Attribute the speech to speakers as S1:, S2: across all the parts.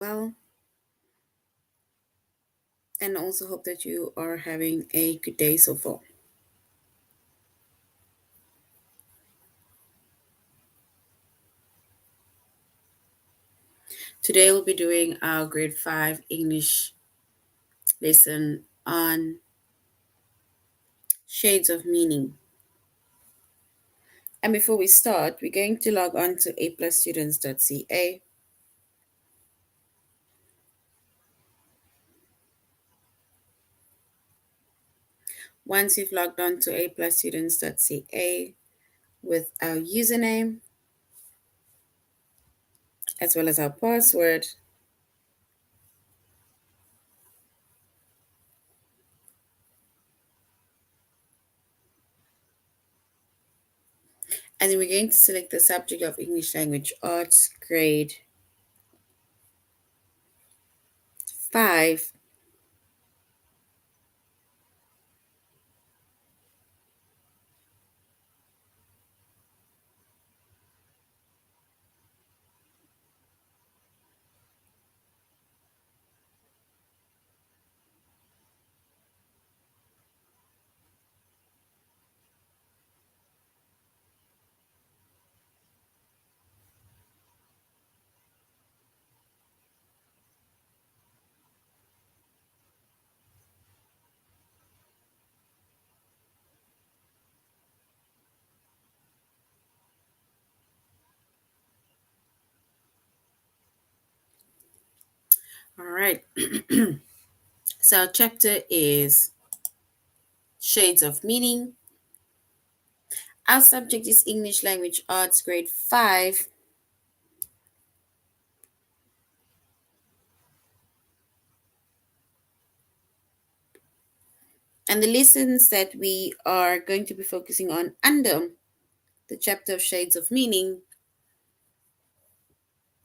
S1: Well, and also hope that you are having a good day so far. Today we'll be doing our grade 5 English lesson on shades of meaning. And before we start, we're going to log on to aplusstudents.ca. Once you've logged on to aplusstudents.ca with our username as well as our password, and then we're going to select the subject of English Language Arts, grade 5. All right. So our chapter is Shades of Meaning. Our subject is English Language Arts, grade 5. And the lessons that we are going to be focusing on under the chapter of Shades of Meaning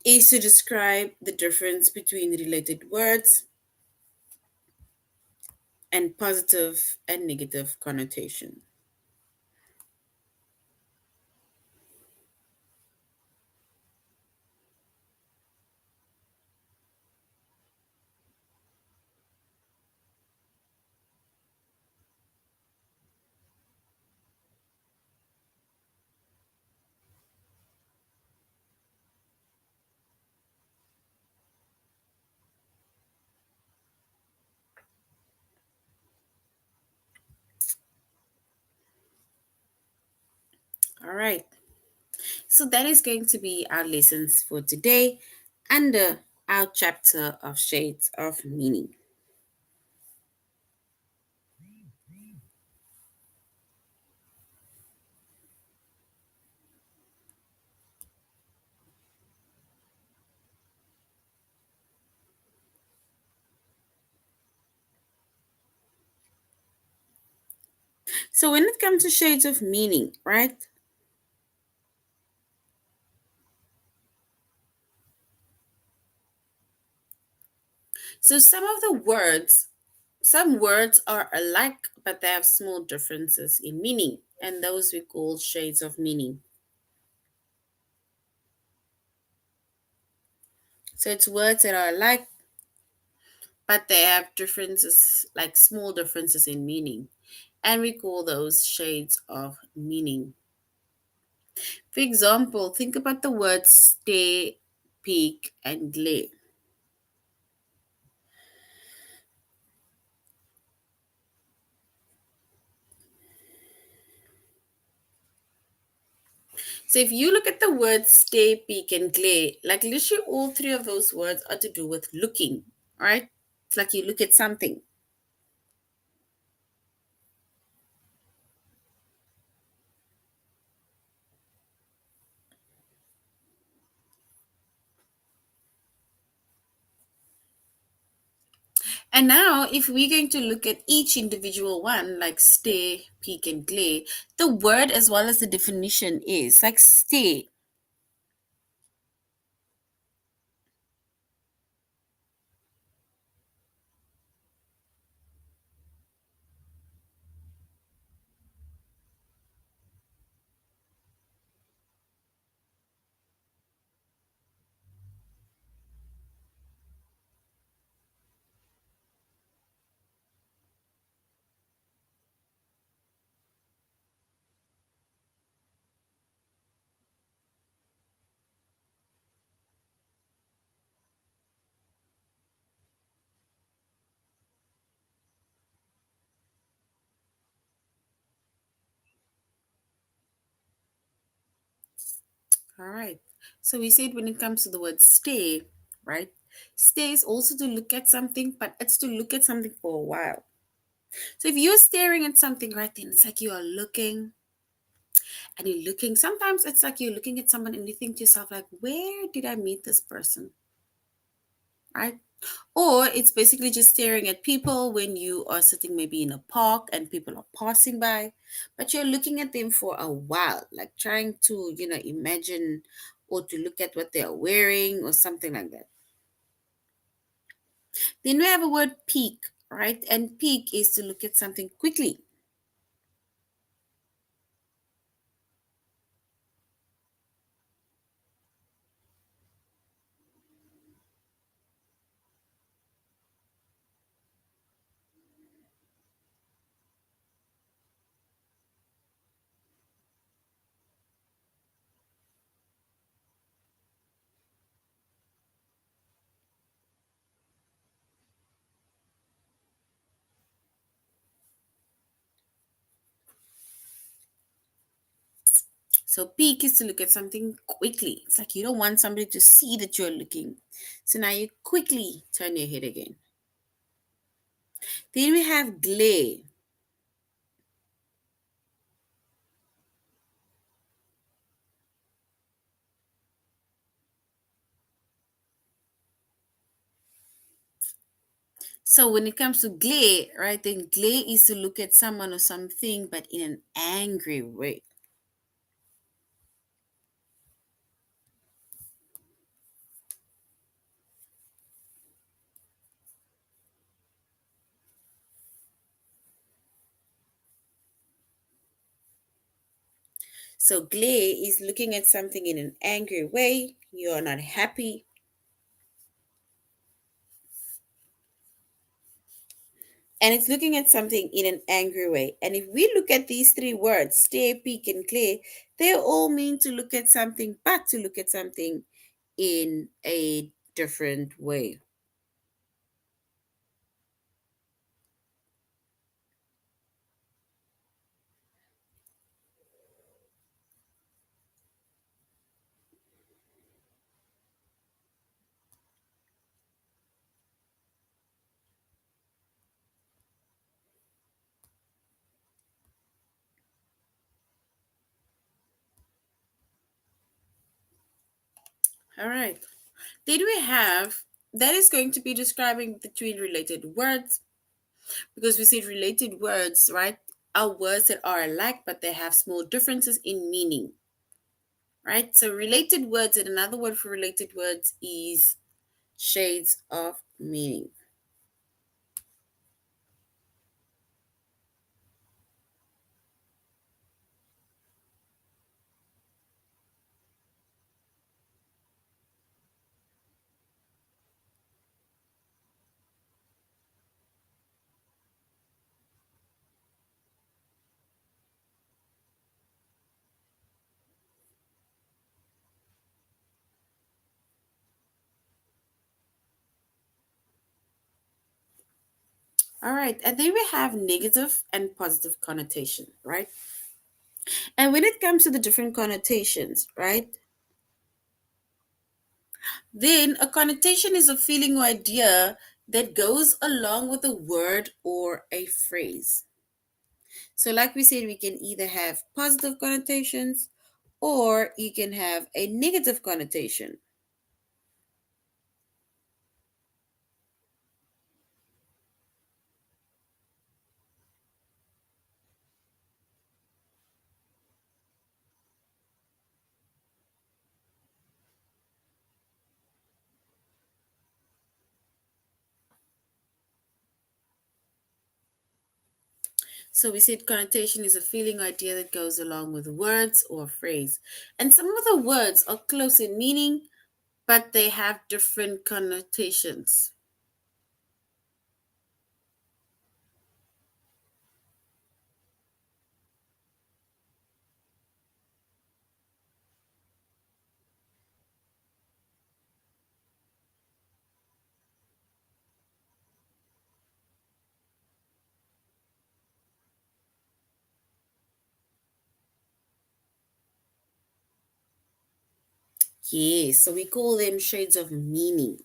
S1: is to describe the difference between related words and positive and negative connotation. All right. So that is going to be our lessons for today under our chapter of Shades of Meaning. So when it comes to shades of meaning, right? So some words are alike, but they have small differences in meaning, and those we call shades of meaning. So it's words that are alike, but they have differences, like small differences in meaning, and we call those shades of meaning. For example, think about the words stare, peek, and glare. So if you look at the words stare, peek, and glare, like literally all three of those words are to do with looking, right? It's like you look at something. And now, if we're going to look at each individual one, like stare, peek, and glare, the word as well as the definition is like stare. All right. So we said when it comes to the word stay, right? Stay is also to look at something, but it's to look at something for a while. So if you're staring at something right then, it's like you are looking and you're looking. Sometimes it's like you're looking at someone and you think to yourself, like, where did I meet this person? Right? Or it's basically just staring at people when you are sitting maybe in a park and people are passing by, but you're looking at them for a while, like trying to, imagine or to look at what they're wearing or something like that. Then we have a word peek, right? And peek is to look at something quickly. So peek is to look at something quickly. It's like you don't want somebody to see that you're looking. So now you quickly turn your head again. Then we have glare. So when it comes to glare, right, then glare is to look at someone or something, but in an angry way. So glare is looking at something in an angry way. You're not happy. And it's looking at something in an angry way. And if we look at these three words, stare, peek, and glare, they all mean to look at something, but to look at something in a different way. All right. Then we have that is going to be describing between related words because we said related words, right? Are words that are alike, but they have small differences in meaning, right? So related words, and another word for related words is shades of meaning. All right, and then we have negative and positive connotation, right? And when it comes to the different connotations, right? Then a connotation is a feeling or idea that goes along with a word or a phrase. So, like we said, we can either have positive connotations or you can have a negative connotation. So, we said connotation is a feeling or idea that goes along with words or a phrase. And some of the words are close in meaning, but they have different connotations. Yes, so we call them shades of meaning.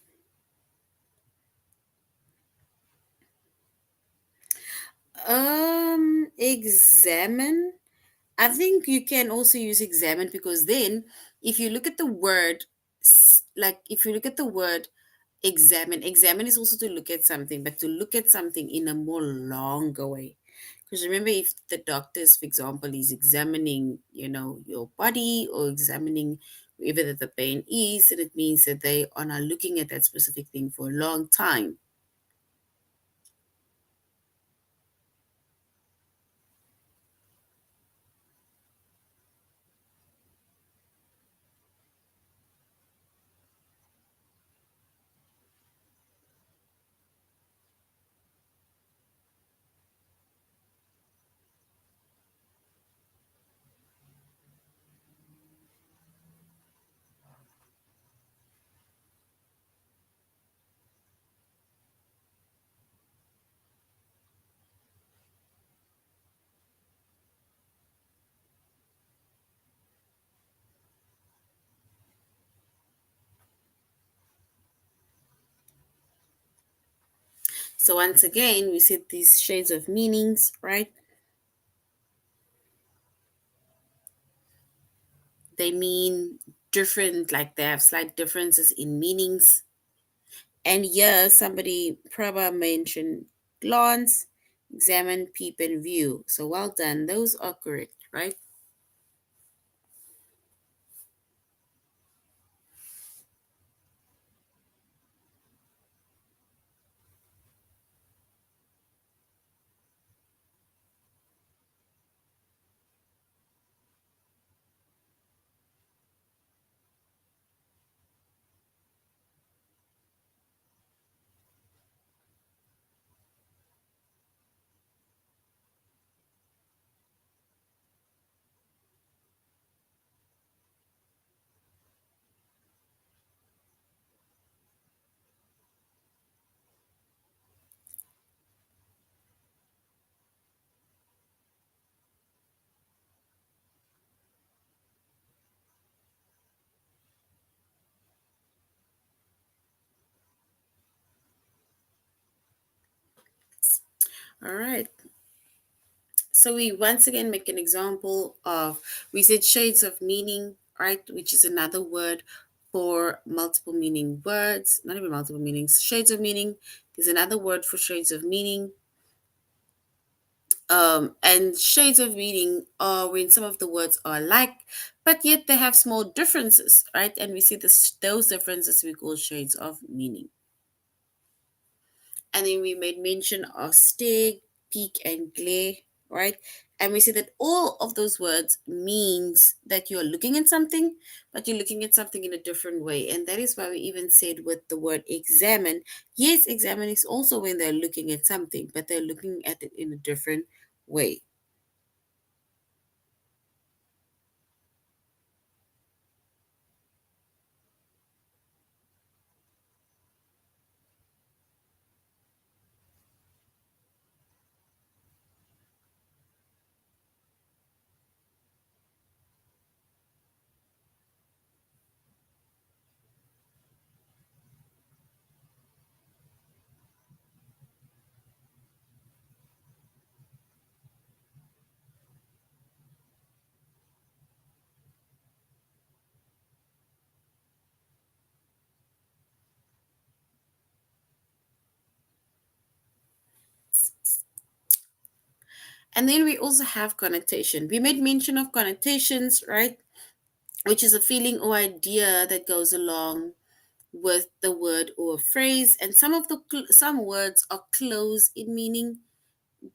S1: Examine. I think you can also use examine because then if you look at the word, like if you look at the word examine, examine is also to look at something, but to look at something in a more longer way. Because remember, if the doctors, for example, is examining, your body or examining wherever that the pain is, and it means that they are now looking at that specific thing for a long time. So once again, we see these shades of meanings, right? They mean different, like they have slight differences in meanings. And here, somebody, Prabha mentioned glance, examine, peep, and view. So well done. Those are correct, right? All right. So we once again make an example of, we said shades of meaning, right? Which is another word for multiple meaning words, not even multiple meanings, shades of meaning. There's another word for shades of meaning. And shades of meaning are when some of the words are alike, but yet they have small differences, right? And we see those differences we call shades of meaning. And then we made mention of stare, peek, and glare, right? And we see that all of those words means that you're looking at something, but you're looking at something in a different way. And that is why we even said with the word examine, yes, examine is also when they're looking at something, but they're looking at it in a different way. And then we also have connotation. We made mention of connotations, right? Which is a feeling or idea that goes along with the word or phrase. And some words are close in meaning,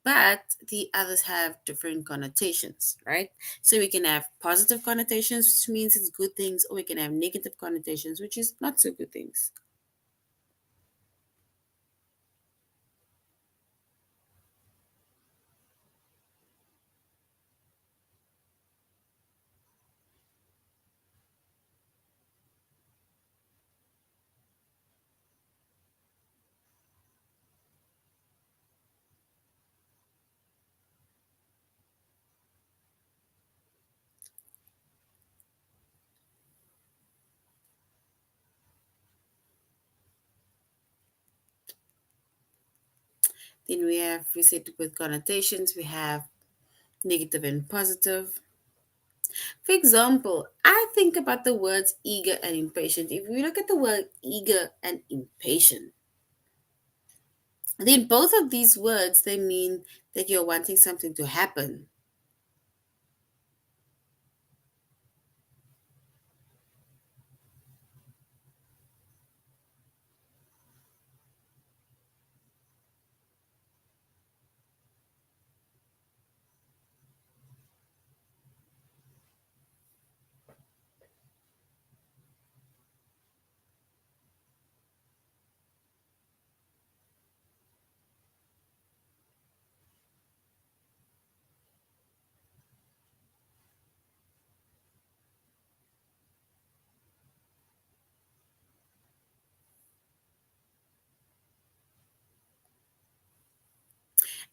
S1: but the others have different connotations, right? So we can have positive connotations, which means it's good things, or we can have negative connotations, which is not so good things. Then we said with connotations, we have negative and positive. For example, I think about the words eager and impatient. If we look at the word eager and impatient, then both of these words they mean that you're wanting something to happen.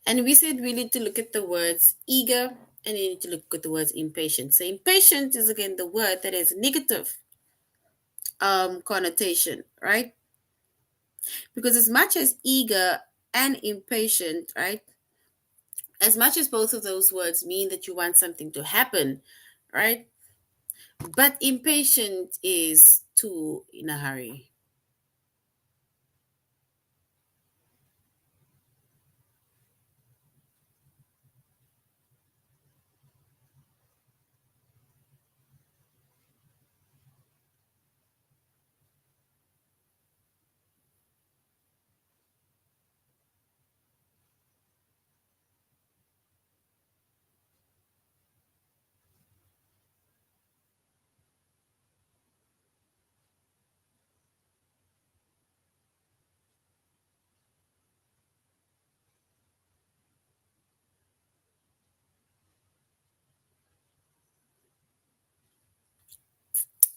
S1: And we said we need to look at the words eager and you need to look at the words impatient. So impatient is again the word that has negative connotation, right? Because as much as eager and impatient, right? As much as both of those words mean that you want something to happen, right? But impatient is too in a hurry.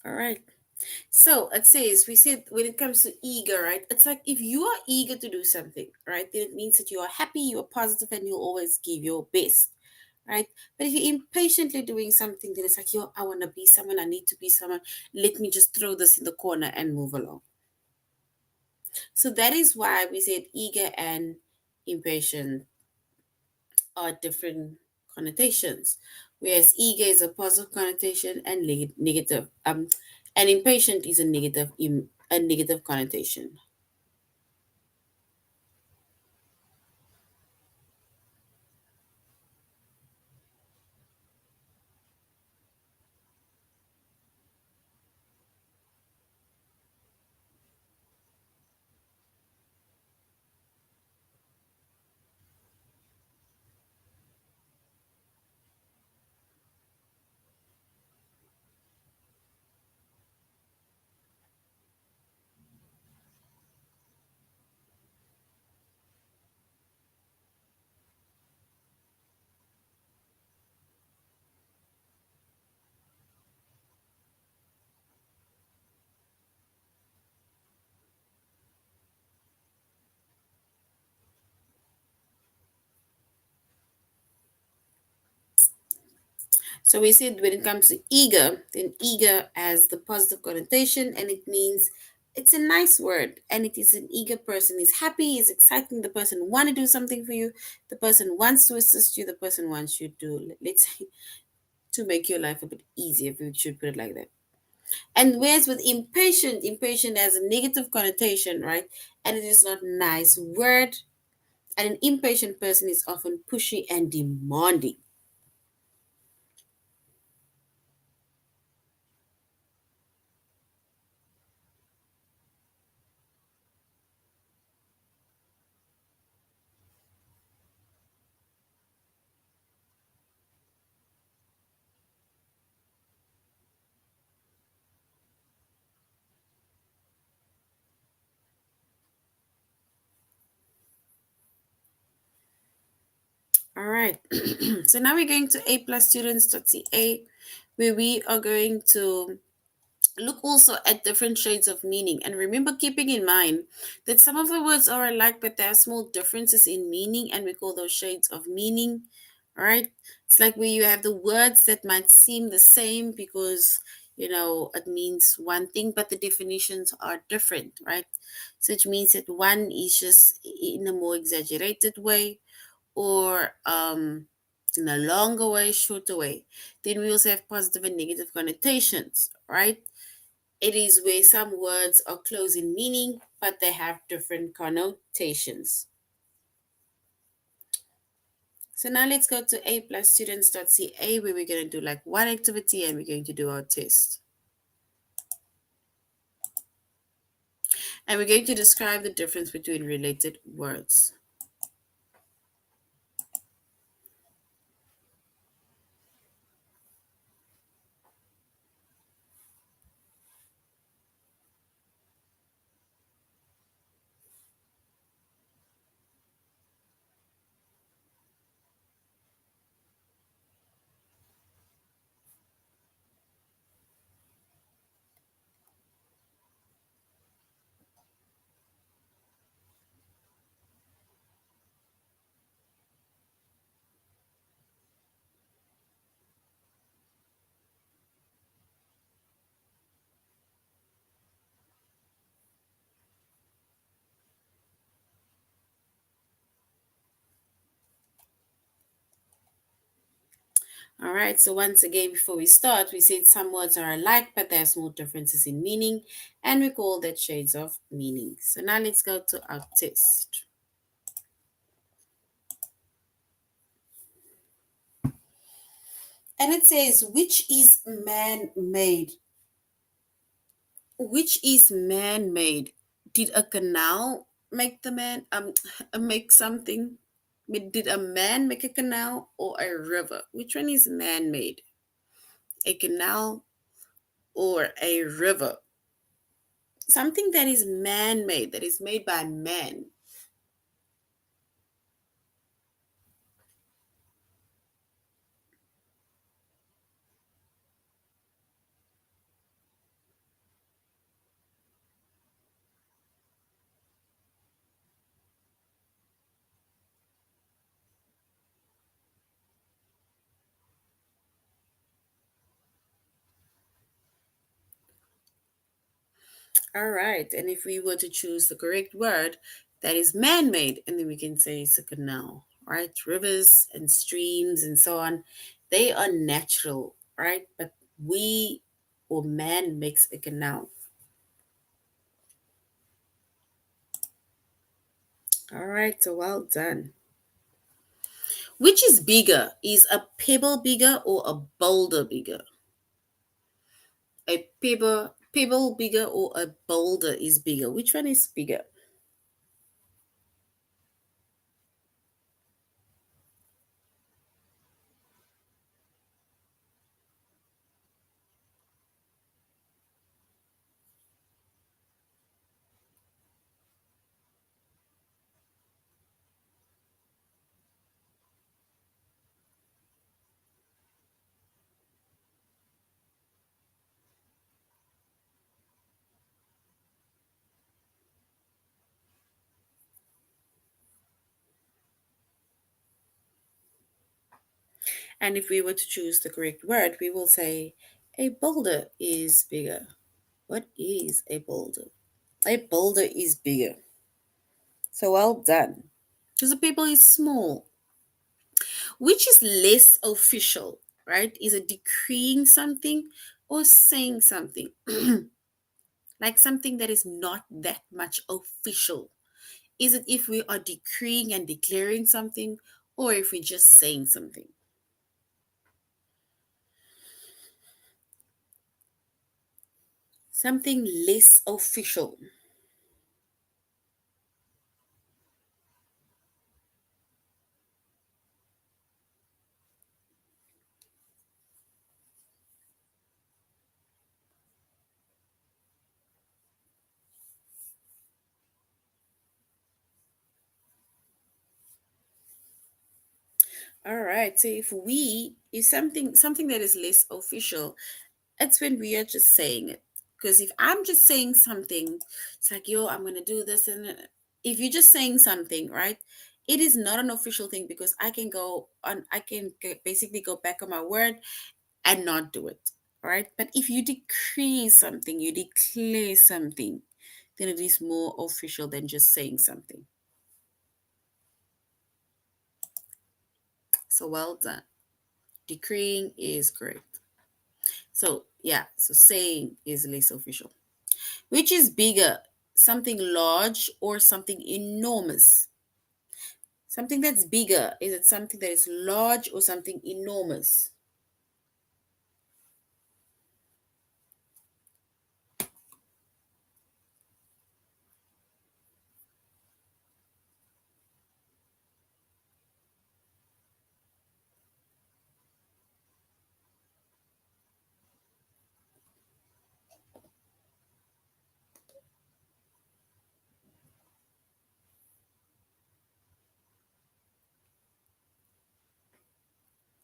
S1: All right. So it says, we said when it comes to eager, right? It's like if you are eager to do something, right? Then it means that you are happy, you are positive, and you'll always give your best, right? But if you're impatiently doing something, then it's like, yo, I want to be someone, I need to be someone. Let me just throw this in the corner and move along. So that is why we said eager and impatient are different connotations. Whereas eager is a positive connotation and negative. And impatient is a negative connotation. So we said when it comes to eager, then eager has the positive connotation and it means it's a nice word and it is an eager person is happy, is exciting, the person want to do something for you, the person wants to assist you, the person wants you to, let's say, to make your life a bit easier, if we should put it like that. And whereas with impatient, impatient has a negative connotation, right? And it is not a nice word. And an impatient person is often pushy and demanding. All right. So now we're going to aplusstudents.ca, where we are going to look also at different shades of meaning. And remember, keeping in mind that some of the words are alike, but there are small differences in meaning, and we call those shades of meaning. All right. It's like where you have the words that might seem the same because It means one thing, but the definitions are different, right? So it means that one is just in a more exaggerated way, or in a longer way, shorter way. Then we also have positive and negative connotations, right? It is where some words are close in meaning, but they have different connotations. So now let's go to a+students.ca, where we're going to do like one activity and we're going to do our test. And we're going to describe the difference between related words. All right, so once again, before we start, we said some words are alike, but there are small differences in meaning, and we call that shades of meaning. So now let's go to our test. And it says, which is man made? Which is man made? Did a canal make the man make something? Did a man make a canal or a river? Which one is man made? A canal or a river? Something that is man made, that is made by man. All right. And if we were to choose the correct word, that is man made, and then we can say it's a canal, right? Rivers and streams and so on, they are natural, right? But we or man makes a canal. All right. So well done. Which is bigger? Is a pebble bigger or a boulder bigger? A pebble bigger or a boulder is bigger? Which one is bigger? And if we were to choose the correct word, we will say a boulder is bigger. What is a boulder? A boulder is bigger. So well done. Because the paper is small. Which is less official, right? Is it decreeing something or saying something? Like something that is not that much official. Is it if we are decreeing and declaring something, or if we're just saying something? Something less official. All right. So if we is something that is less official, it's when we are just saying it. Because if I'm just saying something, it's like, yo, I'm gonna do this, and if you're just saying something, right? It is not an official thing because I can basically go back on my word and not do it. All right. But if you decree something, you declare something, then it is more official than just saying something. So well done. Decreeing is correct. So yeah, so saying is less official. Which is bigger, something large or something enormous? Something that's bigger, is it something that is large or something enormous?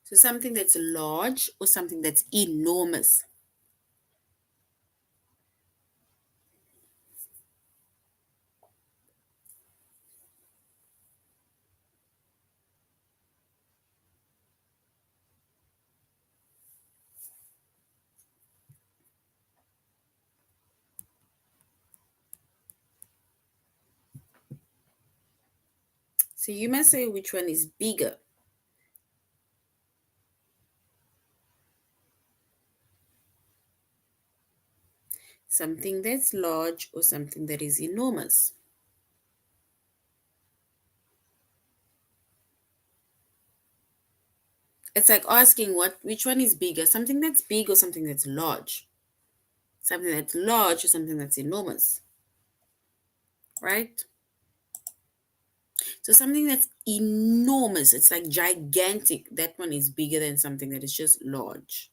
S1: So something that's large or something that's enormous. So you must say which one is bigger. Something that's large or something that is enormous. It's like asking which one is bigger, something that's big or something that's large. Something that's large or something that's enormous, right? So something that's enormous, it's like gigantic. That one is bigger than something that is just large.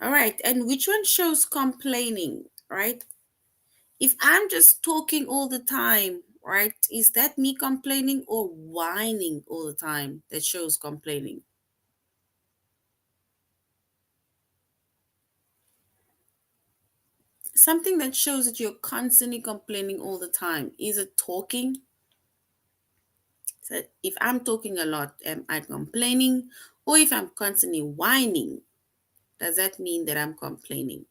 S1: All right. And which one shows complaining, right? If I'm just talking all the time, right, is that me complaining or whining all the time that shows complaining? Something that shows that you're constantly complaining all the time. Is it talking? So if I'm talking a lot, am I complaining? Or if I'm constantly whining, does that mean that I'm complaining?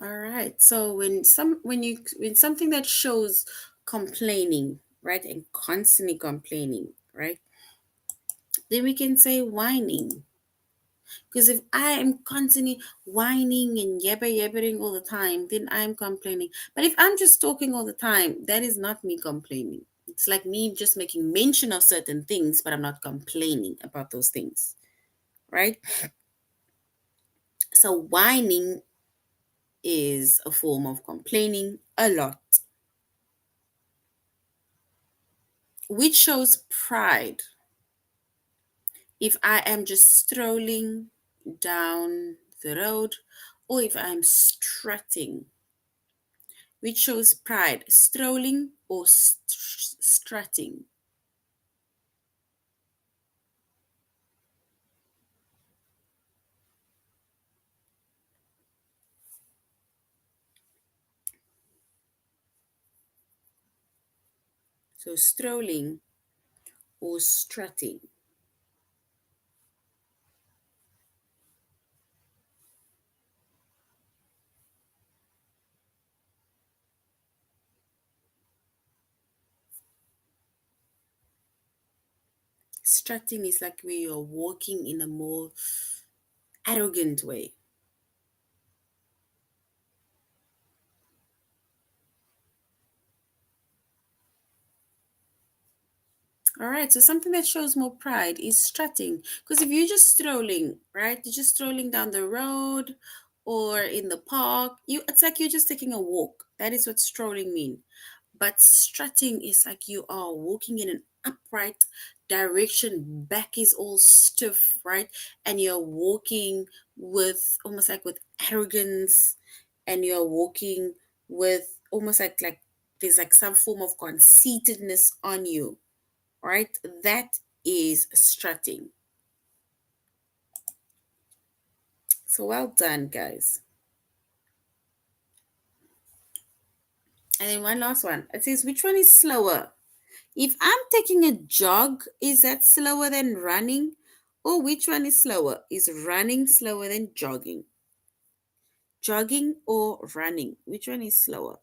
S1: All right. So when something that shows complaining, right, and constantly complaining, right, then we can say whining. Because if I am constantly whining and yabbering all the time, then I'm complaining. But if I'm just talking all the time, that is not me complaining. It's like me just making mention of certain things, but I'm not complaining about those things, right? So whining is a form of complaining a lot, which shows pride. If I am just strolling down the road, or if I'm strutting, which shows pride, strolling or strutting. So strolling or strutting. Strutting is like where you're walking in a more arrogant way. All right, so something that shows more pride is strutting. Because if you're just strolling, right, you're just strolling down the road or in the park, it's like you're just taking a walk. That is what strolling means. But strutting is like you are walking in an upright, direction, back is all stiff, right? And you're walking with almost like with arrogance, and you're walking with almost like there's like some form of conceitedness on you, right? That is strutting. So well done, guys. And then one last one. It says, which one is slower? If I'm taking a jog, is that slower than running? Or which one is slower? Is running slower than jogging? Jogging or running? Which one is slower?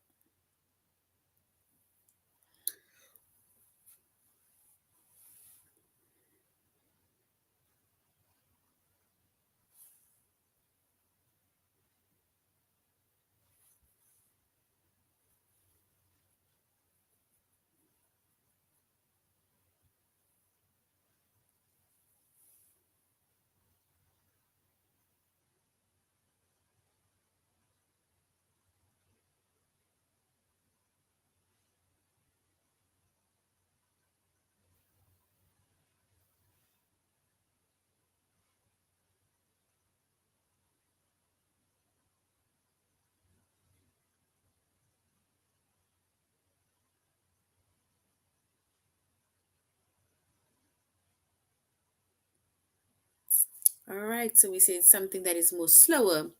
S1: All right, so we said something that is more slower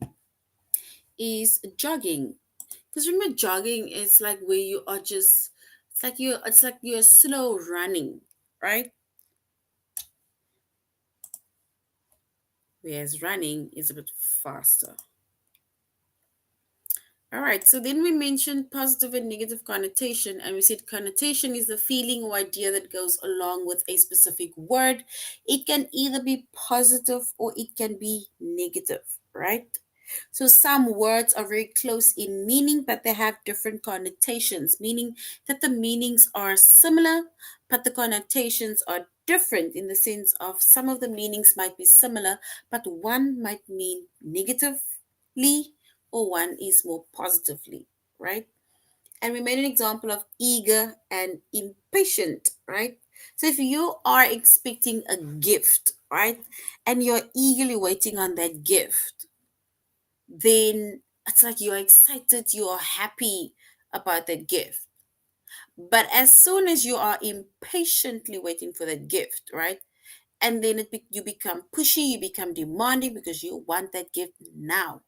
S1: is jogging. Because remember, jogging is like where you are just, it's like you're slow running, right? Whereas running is a bit faster. All right, so then we mentioned positive and negative connotation, and we said connotation is the feeling or idea that goes along with a specific word. It can either be positive or it can be negative, right? So some words are very close in meaning, but they have different connotations, meaning that the meanings are similar, but the connotations are different in the sense of some of the meanings might be similar, but one might mean negatively or one is more positively, right? And we made an example of eager and impatient, right? So if you are expecting a gift, right, and you're eagerly waiting on that gift, then it's like you're excited, you are happy about that gift. But as soon as you are impatiently waiting for that gift, right? And then you become pushy, you become demanding because you want that gift now.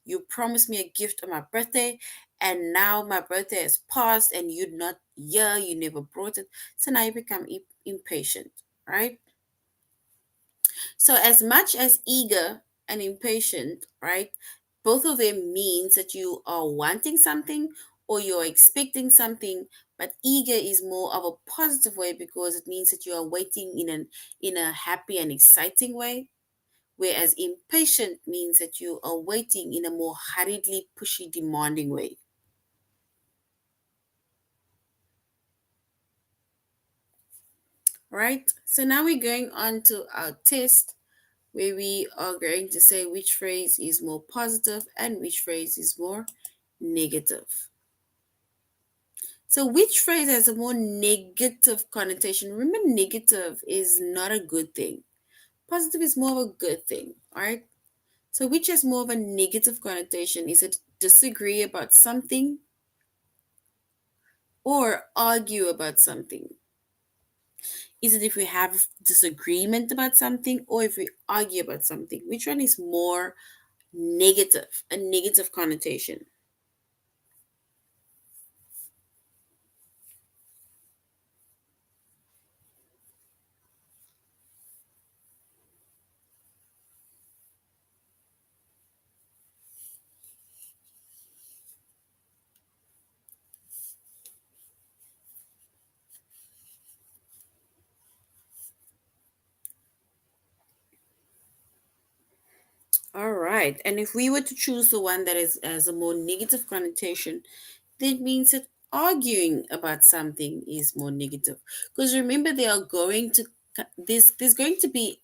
S1: You promised me a gift on my birthday, and now my birthday has passed, and you're not here, you never brought it. So now you become impatient, right? So, as much as eager and impatient, right, both of them means that you are wanting something or you're expecting something, but eager is more of a positive way because it means that you are waiting in a happy and exciting way, whereas impatient means that you are waiting in a more hurriedly, pushy, demanding way. Right? So now we're going on to our test where we are going to say which phrase is more positive and which phrase is more negative. So, which phrase has a more negative connotation? Remember, negative is not a good thing, positive is more of a good thing, all right? So, which has more of a negative connotation? Is it disagree about something or argue about something? Is it if we have disagreement about something or if we argue about something? Which one is more negative, a negative connotation? All right. And if we were to choose the one that is as a more negative connotation, that means that arguing about something is more negative. Because remember, they are going to there's going to be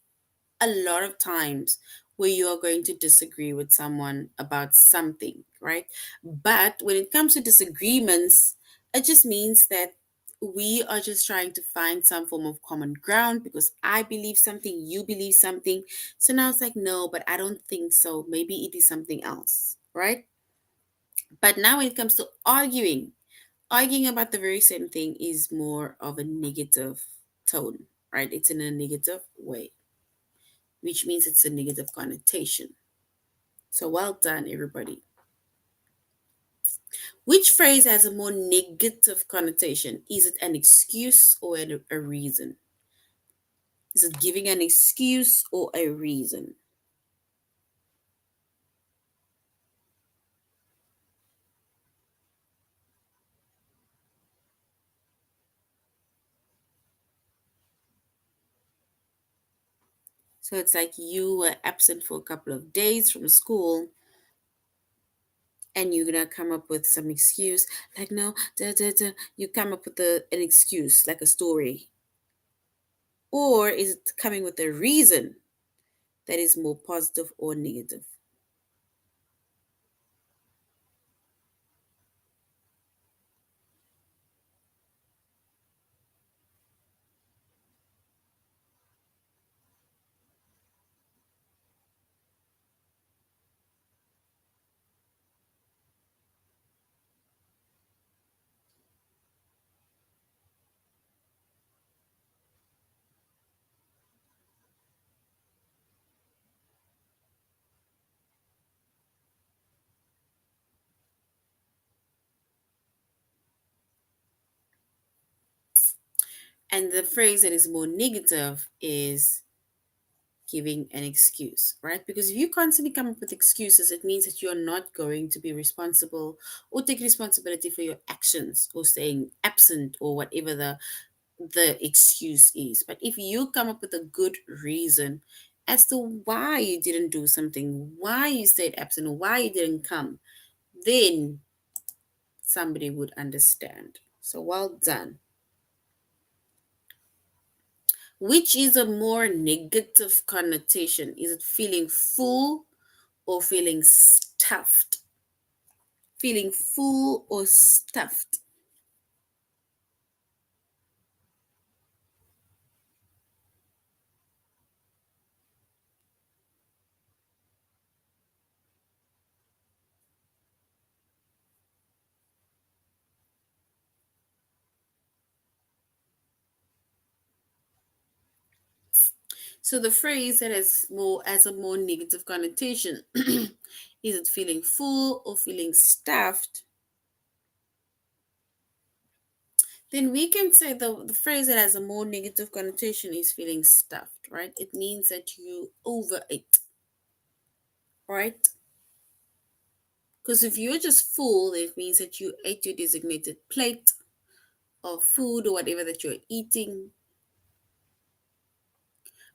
S1: a lot of times where you are going to disagree with someone about something, right? But when it comes to disagreements, it just means that we are just trying to find some form of common ground because I believe something, you believe something. So now it's like, no, but I don't think so. Maybe it is something else, right? But now when it comes to arguing about the very same thing is more of a negative tone, right? It's in a negative way, which means it's a negative connotation. So well done, everybody. Which phrase has a more negative connotation? Is it an excuse or a reason? Is it giving an excuse or a reason? So it's like you were absent for a couple of days from school and you're gonna come up with some excuse like no, you come up with an excuse like a story. Or is it coming with a reason that is more positive or negative? And the phrase that is more negative is giving an excuse, right? Because if you constantly come up with excuses, it means that you're not going to be responsible or take responsibility for your actions or staying absent or whatever the excuse is. But if you come up with a good reason as to why you didn't do something, why you stayed absent, or why you didn't come, then somebody would understand. So well done. Which is a more negative connotation? Is it feeling full or feeling stuffed? Feeling full or stuffed? So the phrase that has a more negative connotation, is it feeling full or feeling stuffed? Then we can say the phrase that has a more negative connotation is feeling stuffed, right? It means that you overate, right? Because if you're just full, it means that you ate your designated plate of food or whatever that you're eating.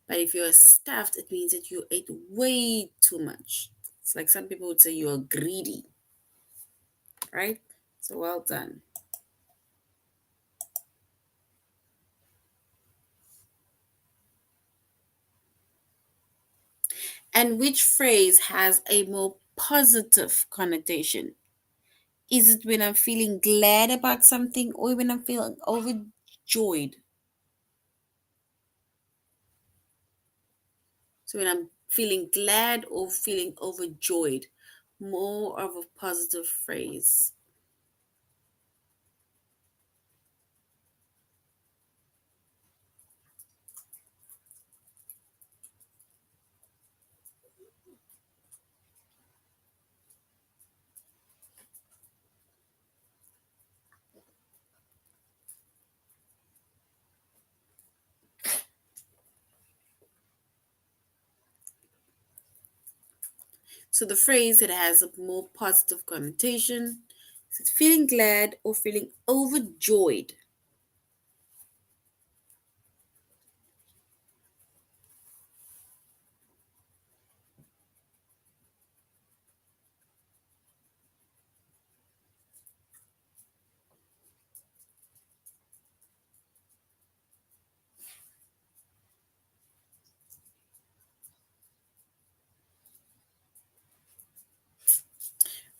S1: But if you're stuffed, it means that you ate way too much. It's like some people would say you're greedy, right? So well done. And which phrase has a more positive connotation? Is it when I'm feeling glad about something or when I'm feeling overjoyed? So when I'm feeling glad or feeling overjoyed, more of a positive phrase. So the phrase that has a more positive connotation is it feeling glad or feeling overjoyed?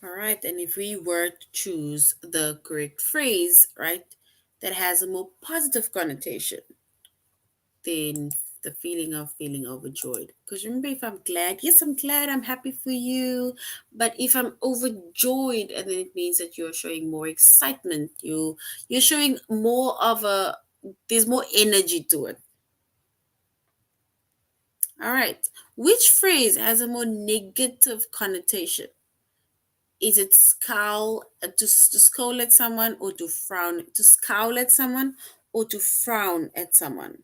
S1: All right, and if we were to choose the correct phrase, right, that has a more positive connotation than the feeling of feeling overjoyed. Because remember, if I'm glad, yes, I'm glad, I'm happy for you. But if I'm overjoyed, and then it means that you're showing more excitement. You're showing more of a there's more energy to it. All right. Which phrase has a more negative connotation? Is it scowl to scowl at someone or to frown to scowl at someone or to frown at someone?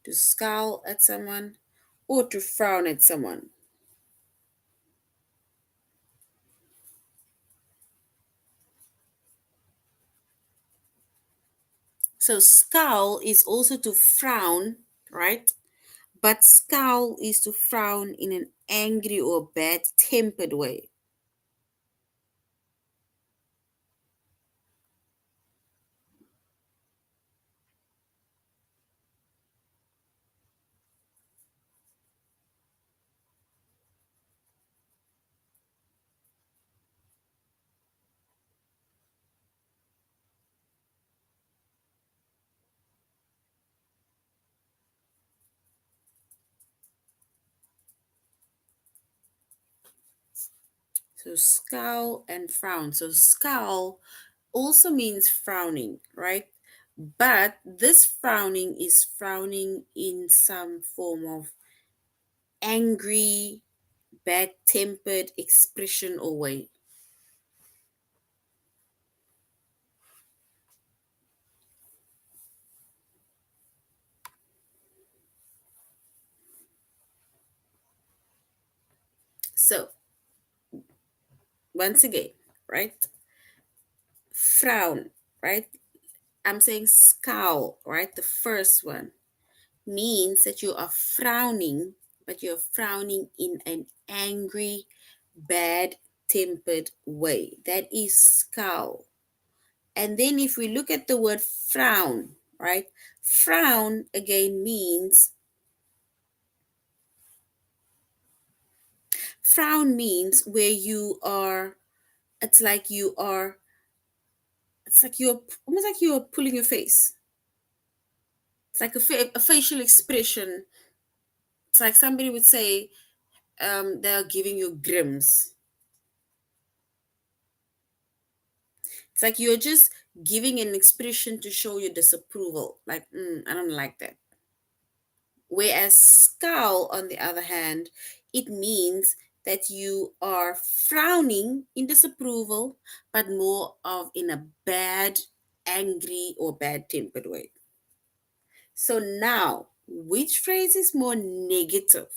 S1: To scowl at someone or to frown at someone. So scowl is also to frown, right? But scowl is to frown in an angry or bad tempered way. So scowl and frown. So scowl also means frowning, right? But this frowning is frowning in some form of angry, bad tempered expression or way. So, once again, right? Frown, right? I'm saying scowl, right? The first one means that you are frowning, but you're frowning in an angry, bad tempered way. That is scowl. And then if we look at the word frown, right? Frown again means frown means where you are it's like you are it's like you're almost like you're pulling your face. It's like a facial expression. It's like somebody would say they're giving you grims. It's like you're just giving an expression to show your disapproval. Like, I don't like that. Whereas scowl, on the other hand, it means that you are frowning in disapproval, but more of in a bad, angry, or bad tempered way. So now, which phrase is more negative?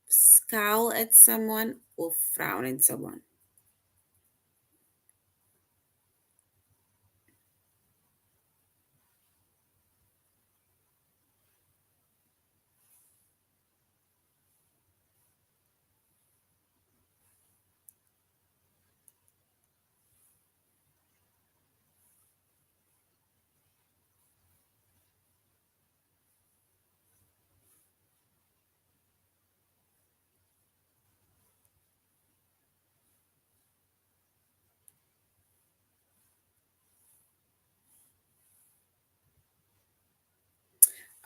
S1: Scowl at someone or frown at someone?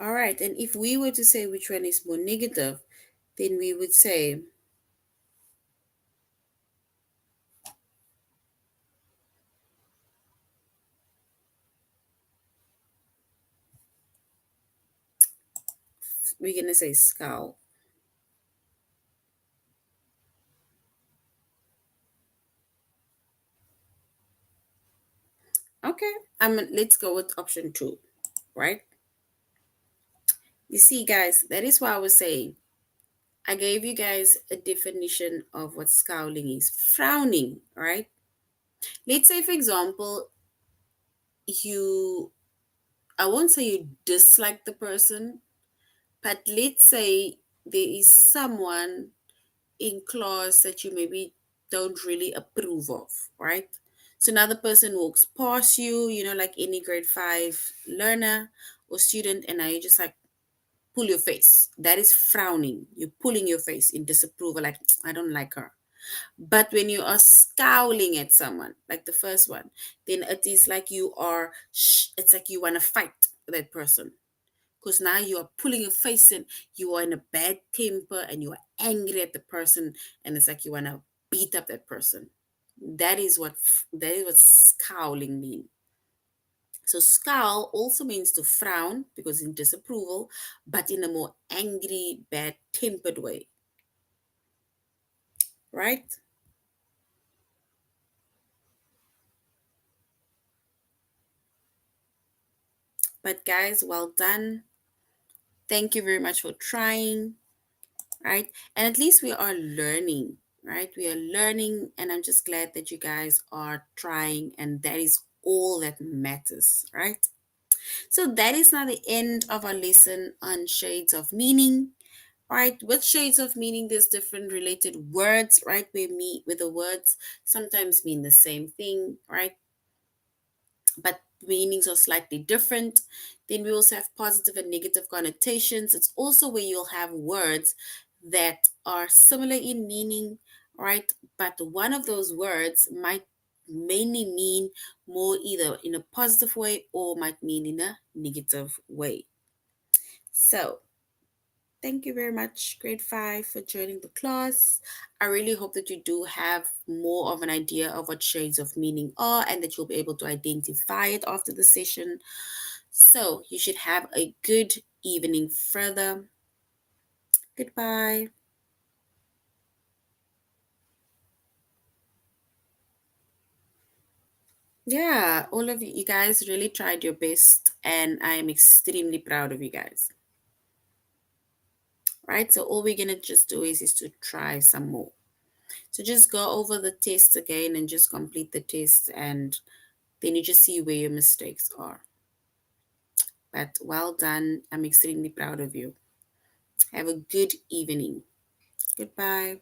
S1: All right, and if we were to say which one is more negative, then we would say we're gonna say scowl. Okay, let's go with option two, right? You see, guys, that is why I was saying I gave you guys a definition of what scowling is. Frowning, right? Let's say, for example, you, I won't say you dislike the person, but let's say there is someone in class that you maybe don't really approve of, right? So another person walks past you, like any grade five learner or student, and now you're just like, pull your face. That is frowning. You're pulling your face in disapproval, like, I don't like her. But when you are scowling at someone, like the first one, then it is like it's like you want to fight that person. Because now you are pulling your face in, you are in a bad temper and you are angry at the person, and it's like you want to beat up that person. That is what scowling means. So scowl also means to frown because in disapproval, but in a more angry, bad tempered way, right? But guys, well done. Thank you very much for trying, right? And at least we are learning, right? We are learning, and I'm just glad that you guys are trying, and that is all that matters, right? So that is now the end of our lesson on shades of meaning. Right, with shades of meaning, there's different related words, right? Where the words sometimes mean the same thing, right? But meanings are slightly different. Then we also have positive and negative connotations. It's also where you'll have words that are similar in meaning, right? But one of those words might mainly mean more either in a positive way or might mean in a negative way. So, thank you very much, grade 5, for joining the class. I really hope that you do have more of an idea of what shades of meaning are and that you'll be able to identify it after the session. So, you should have a good evening further. Goodbye. Yeah, all of you guys really tried your best, and I am extremely proud of you guys. Right? So, all we're going to just do is to try some more. So, just go over the test again and just complete the test, and then you just see where your mistakes are. But well done. I'm extremely proud of you. Have a good evening. Goodbye.